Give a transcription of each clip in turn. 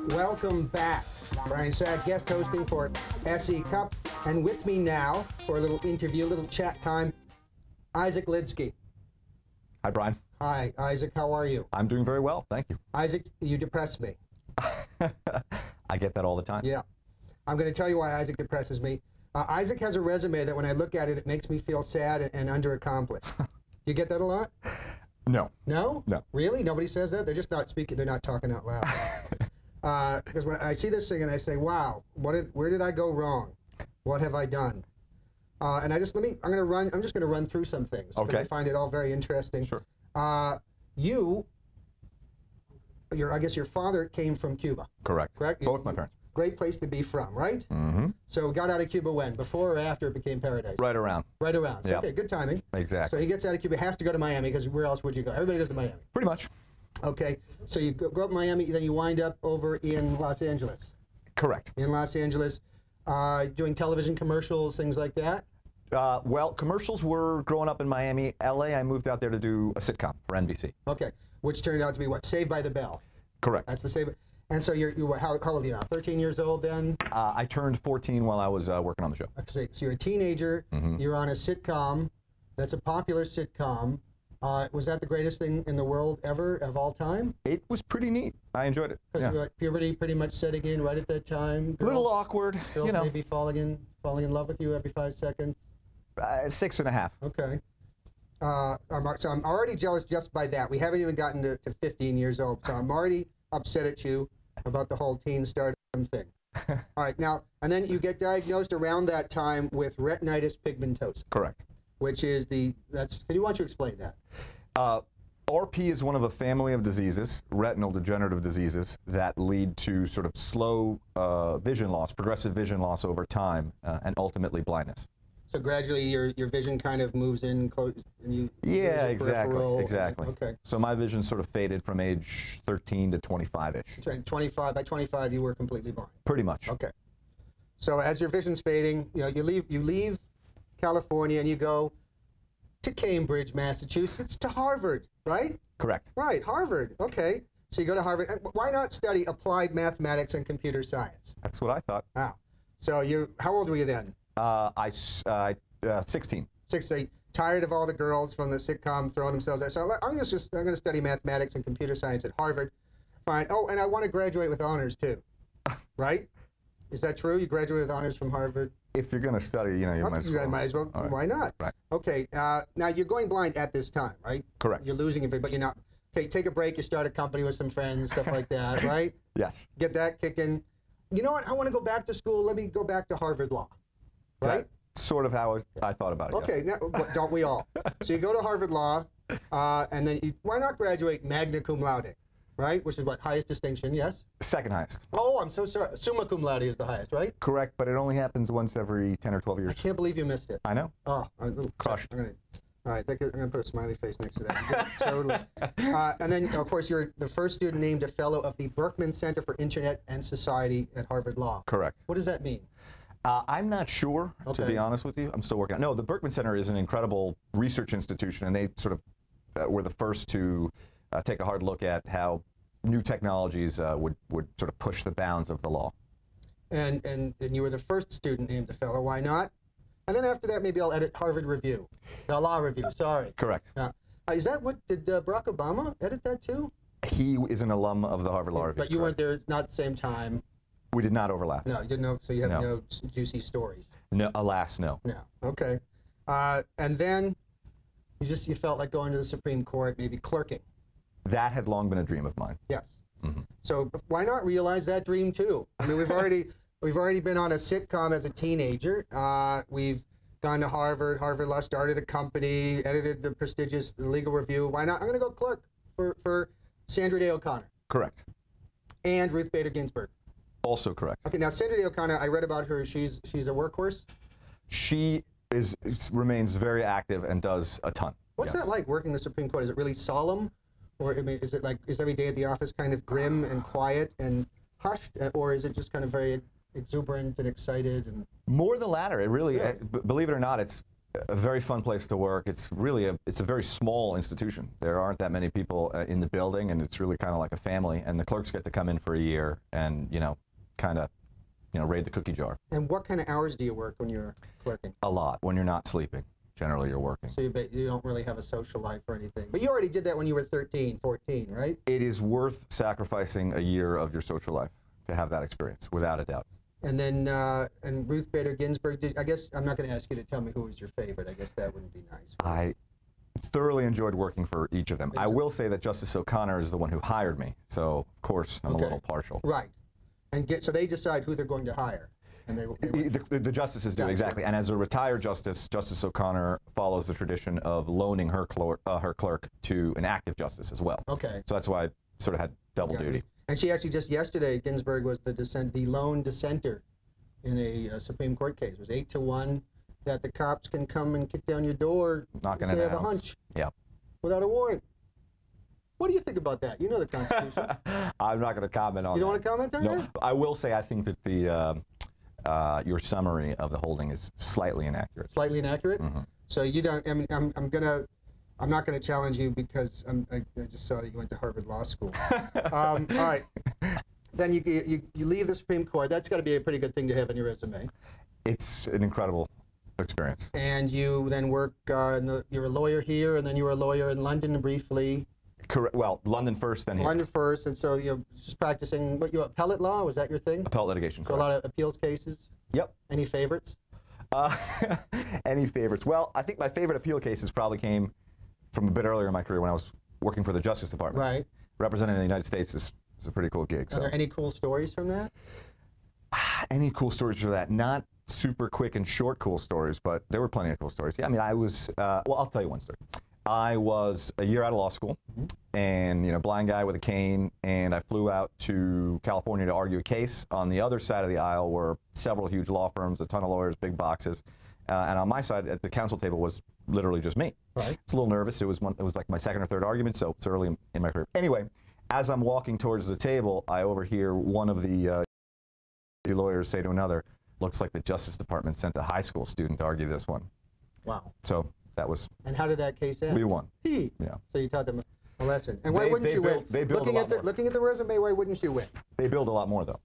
Welcome back. Brian Sack, guest hosting for SE Cupp, and with me now for a little interview, a little chat time, Isaac Lidsky. Hi, Brian. Hi, Isaac. How are you? I'm doing very well, thank you. Isaac, you depress me. I get that all the time. Yeah. I'm going to tell you why Isaac depresses me. Isaac has a resume that when I look at it, it makes me feel sad and underaccomplished. You get that a lot? No. No? No. Really? Nobody says that? They're just not speaking. They're not talking out loud. Because when I see this thing and I say, wow, where did I go wrong? What have I done? And I'm just going to run through some things. Okay. I find it all very interesting. Sure. I guess your father came from Cuba. Correct. Correct? Both my parents. Great place to be from, right? Mm-hmm. So got out of Cuba when? Before or after it became paradise? Right around. Right around. So, Yep. okay, good timing. Exactly. So he gets out of Cuba, has to go to Miami, because where else would you go? Everybody goes to Miami. Pretty much. Okay, so you grow up in Miami, then you wind up over in Los Angeles. Correct. In Los Angeles, doing television commercials, things like that? Well, commercials were growing up in Miami. LA, I moved out there to do a sitcom for NBC. Okay, which turned out to be what? Saved by the Bell. Correct. That's the Saved. And so how old are you now? 13 years old then? I turned 14 while I was working on the show. Okay, so you're a teenager, you're on a sitcom, that's a popular sitcom. Was that the greatest thing in the world ever, of all time? It was pretty neat. I enjoyed it. Because Yeah. puberty pretty much setting in right at that time. A little awkward, Girls you know. maybe falling in love with you every 5 seconds. 6.5. Okay. So I'm already jealous just by that. We haven't even gotten to 15 years old, so I'm already upset at you about the whole teen stardom thing. All right, now, and then you get diagnosed around that time with retinitis pigmentosa. Correct. Which is why don't you explain that? RP is one of a family of diseases, retinal degenerative diseases, that lead to sort of slow vision loss, progressive vision loss over time, and ultimately blindness. So gradually your vision kind of moves in close, and you Yeah, exactly. Okay. So my vision sort of faded from age 13 to 25-ish. That's right. By 25 you were completely blind. Pretty much. Okay. So as your vision's fading, you leave California and you go to Cambridge, Massachusetts, to Harvard, right? Correct. Right, Harvard. Okay. So you go to Harvard. Why not study applied mathematics and computer science? That's what I thought. Wow. So how old were you then? 16. 16. Tired of all the girls from the sitcom throwing themselves out. So I'm going to study mathematics and computer science at Harvard. Fine. Oh, and I want to graduate with honors too. Right? Is that true? You graduated with honors from Harvard? If you're going to study, you might as well. Might as well. Right. Why not? Right. Okay. Now you're going blind at this time, right? Correct. You're losing it, but you're not. Okay, take a break. You start a company with some friends, stuff like that, right? Yes. Get that kicking. You know what? I want to go back to school. Let me go back to Harvard Law. Right? That's sort of how I thought about it. Okay, yes. now, don't we all? So you go to Harvard Law, and then why not graduate magna cum laude, right? Which is what, highest distinction, yes? Second highest. Oh, I'm so sorry. Summa cum laude is the highest, right? Correct, but it only happens once every 10 or 12 years. I can't believe you missed it. I know. Oh, a little Crushed. All right, I'm going to put a smiley face next to that. Totally. And then, of course, you're the first student named a fellow of the Berkman Center for Internet and Society at Harvard Law. Correct. What does that mean? I'm not sure, to be honest with you. I'm still working on it. No, the Berkman Center is an incredible research institution, and they sort of were the first to take a hard look at how new technologies would sort of push the bounds of the law. And you were the first student named a fellow. Why not? And then after that, maybe I'll edit Harvard Review. The Law Review, sorry. Correct. Is that what, did Barack Obama edit that too? He is an alum of the Harvard Law Review. But you weren't there, not at the same time. We did not overlap. No, you didn't know, so you have no juicy stories. No, alas, no. No, okay. And then you felt like going to the Supreme Court, maybe clerking. That had long been a dream of mine. Yes. Mm-hmm. So why not realize that dream too? I mean, we've already been on a sitcom as a teenager. We've gone to Harvard Law, started a company, edited the prestigious Legal Review. Why not? I'm going to go clerk for Sandra Day O'Connor. Correct. And Ruth Bader Ginsburg. Also correct. Okay, now Sandra Day O'Connor, I read about her. She's a workhorse. She remains very active and does a ton. What's that like, working the Supreme Court? Is it really solemn? Or I mean, is every day at the office kind of grim and quiet and hushed? Or is it just kind of very exuberant and excited? And more the latter. It really, believe it or not, it's a very fun place to work. It's really it's a very small institution. There aren't that many people in the building, and it's really kind of like a family. And the clerks get to come in for a year and, kind of, raid the cookie jar. And what kind of hours do you work when you're clerking? A lot. When you're not sleeping, generally you're working. So you don't really have a social life or anything. But you already did that when you were 13, 14, right? It is worth sacrificing a year of your social life to have that experience, without a doubt. And then, and Ruth Bader Ginsburg, I guess I'm not going to ask you to tell me who was your favorite. I guess that wouldn't be nice. I thoroughly enjoyed working for each of them. I will say that Justice O'Connor is the one who hired me, so of course I'm a little partial. Right. And so they decide who they're going to hire. And the justices do, exactly. And as a retired justice, Justice O'Connor follows the tradition of loaning her clerk to an active justice as well. Okay. So that's why I sort of had double duty. And she actually just yesterday, Ginsburg was the lone dissenter in a Supreme Court case. It was 8-1 that the cops can come and kick down your door knocking if they at have the a house. hunch. Yeah. Without a warrant. What do you think about that? You know the Constitution. I'm not going to comment on that. You don't want to comment on that? No. I will say I think that your summary of the holding is slightly inaccurate. Slightly inaccurate? Mm-hmm. So you don't, I mean, I'm not going to challenge you because I just saw that you went to Harvard Law School. All right. Then you leave the Supreme Court. That's got to be a pretty good thing to have on your resume. It's an incredible experience. And you then work, you're a lawyer here, and then you were a lawyer in London briefly. Correct. Well, London first, then here. London first, and so you're just practicing, what, your appellate law? Was that your thing? Appellate litigation, So correct. a lot of appeals cases? Yep. Any favorites? Any favorites? Well, I think my favorite appeal cases probably came from a bit earlier in my career when I was working for the Justice Department. Right. Representing the United States is a pretty cool gig. Are there any cool stories from that? Any cool stories for that? Not super quick and short cool stories, but there were plenty of cool stories. Yeah, I mean, I was, well, I'll tell you one story. I was a year out of law school, and, blind guy with a cane, and I flew out to California to argue a case. On the other side of the aisle were several huge law firms, a ton of lawyers, big boxes, and on my side at the counsel table was literally just me. Right. It's a little nervous. It was like my second or third argument, so it's early in my career. Anyway, as I'm walking towards the table, I overhear one of the lawyers say to another, "Looks like the Justice Department sent a high school student to argue this one." Wow. So that was. And how did that case end? We won. Yeah. So you taught them a lesson. And why wouldn't you win? They billed a lot more. Looking at the resume, why wouldn't you win? They billed a lot more, though.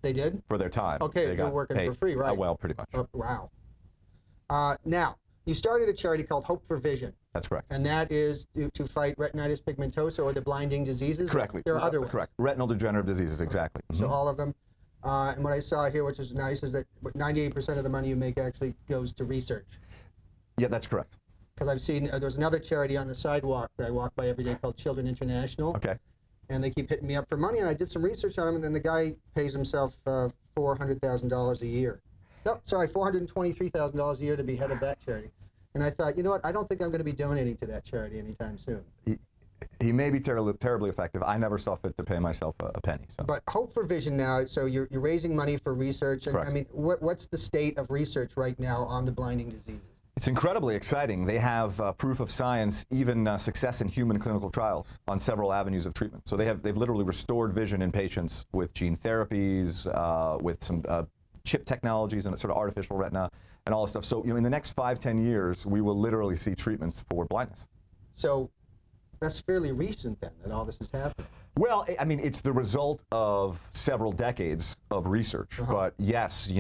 They did? For their time. Okay, they you're working paid. for free, right? Well, pretty much. Wow. Now, you started a charity called Hope for Vision. That's correct. And that is to fight retinitis pigmentosa or the blinding diseases? Correctly. There are other ones. Correct. Retinal degenerative diseases, exactly. So all of them. And what I saw here, which is nice, is that 98% of the money you make actually goes to research. Yeah, that's correct. Because I've seen, there's another charity on the sidewalk that I walk by every day called Children International. Okay. And they keep hitting me up for money, and I did some research on them, and then the guy pays himself $400,000 a year. No, sorry, $423,000 a year to be head of that charity. And I thought, you know what, I don't think I'm going to be donating to that charity anytime soon. He may be terribly effective. I never saw fit to pay myself a penny. So. But Hope for Vision now, so you're raising money for research. And Correct. I mean, what's the state of research right now on the blinding diseases? It's incredibly exciting. They have proof of science, even success in human clinical trials on several avenues of treatment. So they've literally restored vision in patients with gene therapies, with some chip technologies and sort of artificial retina and all this stuff. So in the next 5-10 years, we will literally see treatments for blindness. So that's fairly recent then that all this has happened. Well, I mean, it's the result of several decades of research. But yes,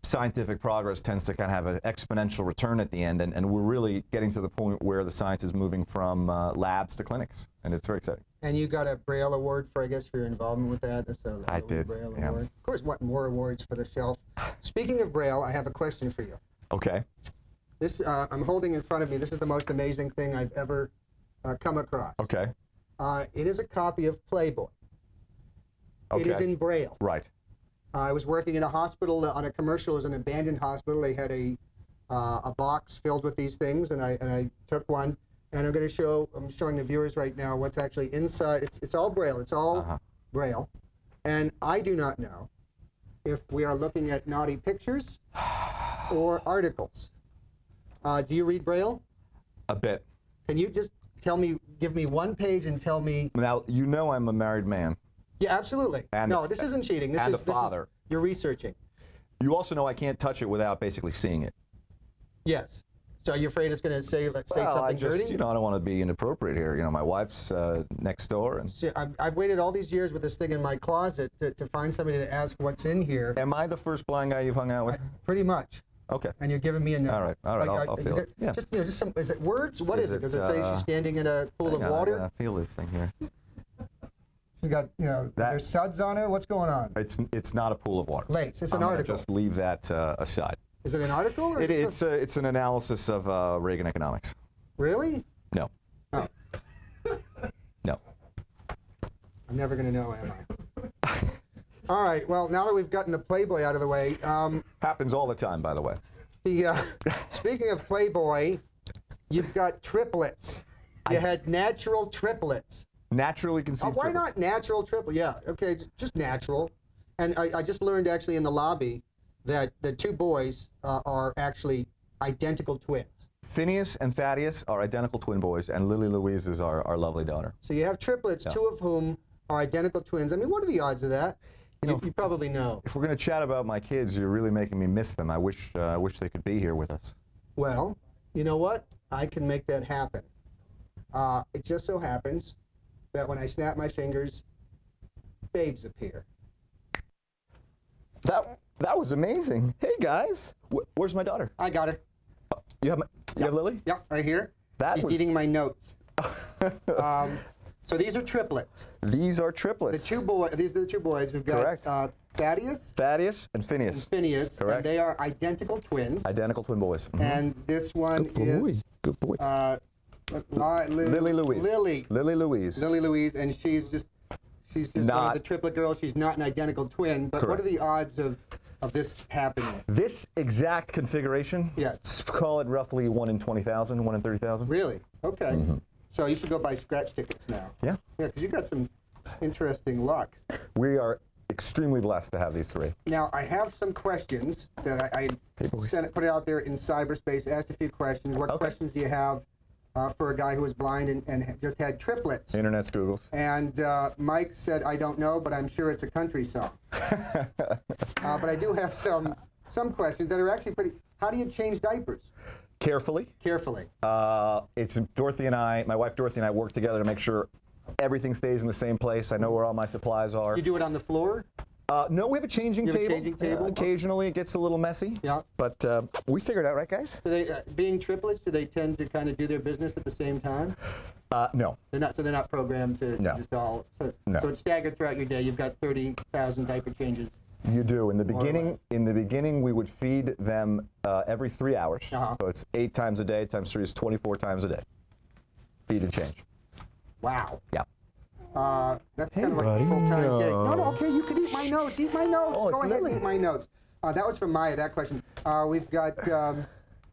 scientific progress tends to kind of have an exponential return at the end, and we're really getting to the point where the science is moving from labs to clinics, and it's very exciting. And you got a Braille Award for, I guess, for your involvement with that. I did, Braille yeah. Award. Of course, what more awards for the shelf? Speaking of Braille, I have a question for you. Okay. This I'm holding in front of me. This is the most amazing thing I've ever come across. Okay. It is a copy of Playboy. Okay. It is in Braille. Right. I was working in a hospital on a commercial. It was an abandoned hospital. They had a box filled with these things, and I took one, and I'm showing the viewers right now what's actually inside. It's all Braille. It's all Braille, and I do not know if we are looking at naughty pictures or articles. Do you read Braille? A bit. Can you just give me one page and tell me? Now, I'm a married man. Yeah, absolutely. No, this isn't cheating. This and is a father. You're researching. You also know I can't touch it without basically seeing it. Yes. So you're afraid it's going to say, let's say something dirty? You know, I don't want to be inappropriate here. You know, my wife's next door, and See, I've waited all these years with this thing in my closet to find somebody to ask what's in here. am I the first blind guy you've hung out with? Pretty much. Okay. And you're giving me a no. All right. I'll feel it. Yeah. Just, just some. Is it words? What is it? Does it say she's standing in a pool of water? I feel this thing here. She got, there's suds on her. What's going on? It's not a pool of water. Lace. It's an I'm gonna article. just leave that aside. Is it an article? Or It's an analysis of Reagan economics. Really? No. Oh. No. I'm never going to know, am I? All right. Well, now that we've gotten the Playboy out of the way, Happens all the time, by the way. Speaking of Playboy, you've got triplets. You had natural triplets. Naturally conceived. Why triplets. not natural triplets? Yeah. Okay. Just natural. And I just learned actually in the lobby that the two boys are actually identical twins. Phineas and Thaddeus are identical twin boys, and Lily Louise is our lovely daughter. So you have triplets, Yeah. two of whom are identical twins. I mean, what are the odds of that? You probably know. If we're going to chat about my kids, you're really making me miss them. I wish they could be here with us. Well, you know what? I can make that happen. It just so happens that when I snap my fingers, babes appear. That was amazing. Hey guys, where's my daughter? I got her. You have Lily? Yep, right here. She's was- eating my notes. So these are triplets. These are triplets. These are the two boys. We've got Correct. Thaddeus and Phineas. and Phineas. Correct. And they are identical twins. Identical twin boys. Mhm. And this one is Good boy. Lily Louise. Lily Louise. Lily Louise, and she's just Not- the triplet girl. She's not an identical twin. But Correct. what are the odds of this happening? This exact configuration, Yes. call it roughly 1 in 20,000, 1 in 30,000. Really? Okay. So you should go buy scratch tickets now. Yeah. Yeah, because you got some interesting luck. We are extremely blessed to have these three. Now, I have some questions that I put it out there in cyberspace, asked a few questions. What questions do you have for a guy who was blind and just had triplets? Internet's Googles. And Mike said, I don't know, but I'm sure it's a country song. But I do have some questions that are actually pretty. How do you change diapers? Carefully. Carefully. It's Dorothy and I, my wife Dorothy and I work together to make sure everything stays in the same place. I know where all my supplies are. You do it on the floor? No, we have a changing You have a table. changing table? Occasionally it gets a little messy. Yeah. But we figured it out, right, guys? Do they, being triplets, do they tend to kind of do their business at the same time? No. They're not. So they're not programmed to No. just all. So, No. so it's staggered throughout your day. You've got 30,000 diaper changes. You do. In the More or beginning, less. we would feed them every 3 hours. Uh-huh. So it's 8 times a day times 3 is 24 times a day. Feed and change. Wow. Yeah. That's kind of like buddy, a full-time no. gig. No, okay, you can eat my notes. Eat my notes. Oh, Go it's ahead and Lily. eat my notes. That was from Maya, that question. We've got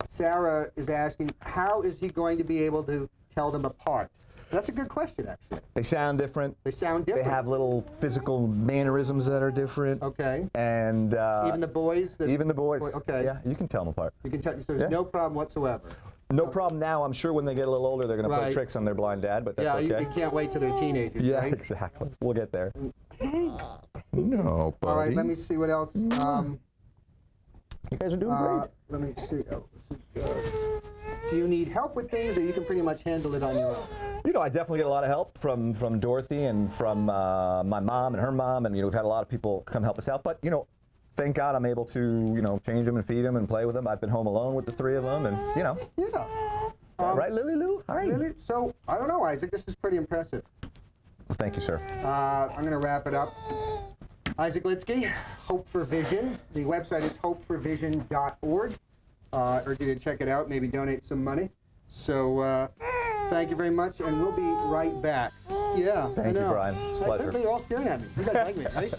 Sarah is asking, how is he going to be able to tell them apart? That's a good question, actually. They sound different. They sound different. They have little physical mannerisms that are different. Okay. And Even the boys? even the boys. Okay. Yeah, you can tell them apart. You can tell, so there's Yeah. no problem whatsoever. No problem now. I'm sure when they get a little older, they're going to play Right. tricks on their blind dad, but that's Yeah, okay. you can't wait till they're teenagers, Yeah, right? exactly. We'll get there. Hey. No, buddy. All right, let me see what else. You guys are doing great. Let me see. Do you need help with things, or you can pretty much handle it on your own? You know, I definitely get a lot of help from Dorothy and from my mom and her mom, and we've had a lot of people come help us out. But thank God I'm able to change them and feed them and play with them. I've been home alone with the three of them, and Yeah. right, Lily Lou? Hi. Really? So, I don't know, Isaac. This is pretty impressive. Well, thank you, sir. I'm going to wrap it up. Isaac Lidsky, Hope for Vision. The website is hopeforvision.org. Urge you to check it out, maybe donate some money. So, thank you very much, and we'll be right back. Yeah, Thank you, Brian. It's a pleasure. You're all staring at me. You guys like me, right?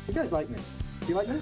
You guys like me. Do you like me?